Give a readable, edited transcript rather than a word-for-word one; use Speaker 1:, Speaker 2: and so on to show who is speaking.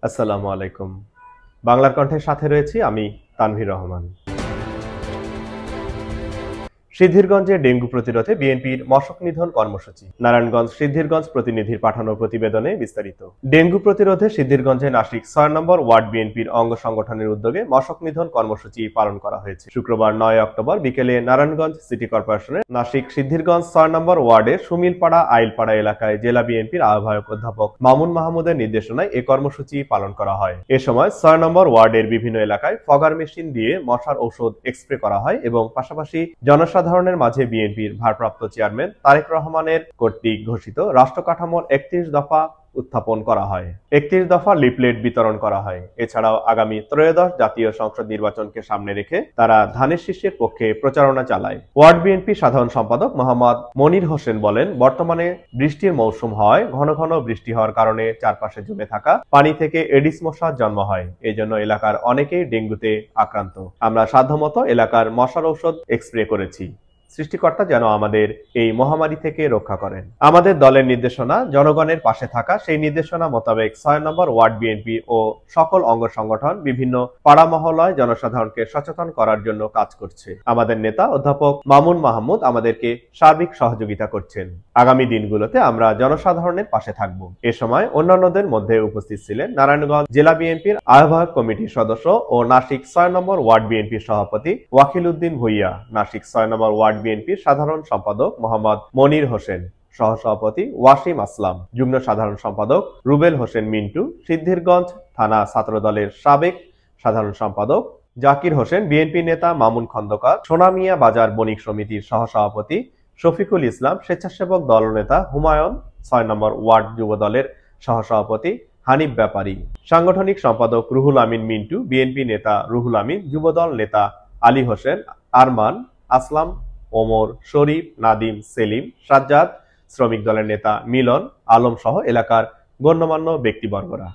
Speaker 1: আসসালামু আলাইকুম। বাংলার কণ্ঠের সাথে রয়েছি আমি তানভীর রহমান। সিদ্ধিরগঞ্জে ডেঙ্গু প্রতিরোধে বিএনপির মশক নিধন কর্মসূচি। নারায়ণগঞ্জ সিদ্ধিরগঞ্জ প্রতিনিধির পাঠানো প্রতিবেদনে বিস্তারিত। ডেঙ্গু প্রতিরোধে সিদ্ধিরগঞ্জে নাসিক ৬ নম্বর ওয়ার্ড বিএনপির অঙ্গ সংগঠনের উদ্যোগে মশক নিধন কর্মসূচি পালন করা হয়েছে। শুক্রবার ৯ অক্টোবর বিকেলে নারায়ণগঞ্জ সিটি কর্পোরেশনের নাসিক সিদ্ধিরগঞ্জ ৬ নম্বর ওয়ার্ডের সুমিলপাড়া আইলপাড়া এলাকায় জেলা বিএনপির আহ্বায়ক অধ্যাপক মামুন মাহমুদের নির্দেশনায় এ কর্মসূচি পালন করা হয়। এ সময় ৬ নম্বর ওয়ার্ডের বিভিন্ন এলাকায় ফগার মেশিন দিয়ে মশার ঔষধ স্প্রে করা হয় এবং পাশাপাশি জনসাধারণের মাঝে বিএনপির ভারপ্রাপ্ত চেয়ারম্যান তারেক রহমানের কর্তৃক ঘোষিত রাষ্ট্র কাঠামোর ৩১ দফা উত্থাপন করা হয়। ৩১ দফা লিফলেট বিতরণ করা হয়। এছাড়াও আগামী ত্রয়োদশ জাতীয় সংসদ নির্বাচনকে সামনে রেখে তারা ধানের শীষের পক্ষে প্রচারণা চালায়। ওয়ার্ড বিএনপি সাধারণ সম্পাদক মোহাম্মদ মনির হোসেন বলেন, বর্তমানে বৃষ্টির মৌসুম হয়, ঘন ঘন বৃষ্টি হওয়ার কারণে চারপাশে জমে থাকা পানি থেকে এডিস মশার জন্ম হয়। এজন্য এলাকার অনেকেই ডেঙ্গুতে আক্রান্ত। আমরা সাধ্যমতো এলাকার মশার ঔষধ স্প্রে করেছি। সৃষ্টিকর্তা যেন আমাদের এই মহামারী থেকে রক্ষা করেন। আমাদের দলের নির্দেশনা জনগণের পাশে থাকা, সেই নির্দেশনা মোতাবেক ৬ নম্বর ওয়ার্ড বিএনপি ও সকল অঙ্গ সংগঠন বিভিন্ন পাড়া মহল্লায় জনসাধারণকে সচেতন করার জন্য কাজ করছে। আমাদের নেতা অধ্যাপক মামুন মাহমুদ আমাদেরকে সার্বিক সহযোগিতা করছেন। আগামী দিনগুলোতে আমরা জনসাধারণের পাশে থাকব। এ সময় অন্যান্যদের মধ্যে উপস্থিত ছিলেন নারায়ণগঞ্জ জেলা বিএনপির আহ্বায়ক কমিটির সদস্য ও নাসিক ৬ নম্বর ওয়ার্ড বিএনপির সভাপতি ওয়াকিল উদ্দিন ভুইয়া, নাসিক ৬ নম্বর ওয়ার্ড বিএনপির সাধারণ সম্পাদক মোহাম্মদ মনির হোসেন, সহসভাপতি ওয়াসিম আসলাম, যুগ্ম সাধারণ সম্পাদক রুবেল হোসেন মিন্টু, সিদ্ধিরগঞ্জ থানা ছাত্রদলের সাবেক সাধারণ সম্পাদক জাকির হোসেন, বিএনপি নেতা মামুন খন্দকার, সোনামিয়া বাজার বণিক সমিতির সহসভাপতি শফিকুল ইসলাম, স্বেচ্ছাসেবক দলনেতা হুমায়ুন, ৬ নম্বর ওয়ার্ড যুব দলের সহসভাপতি হানিফ ব্যাপারী, সাংগঠনিক সম্পাদক রুহুল আমিন মিন্টু, বিএনপি নেতা রুহুল আমিন, যুবদল নেতা আলী হোসেন, আরমান, আসলাম, ওমর, শরীফ, নাদিম, সেলিম, সাজ্জাদ, শ্রমিক দলের নেতা মিলন, আলম সহ এলাকার গণ্যমান্য ব্যক্তিবর্গরা।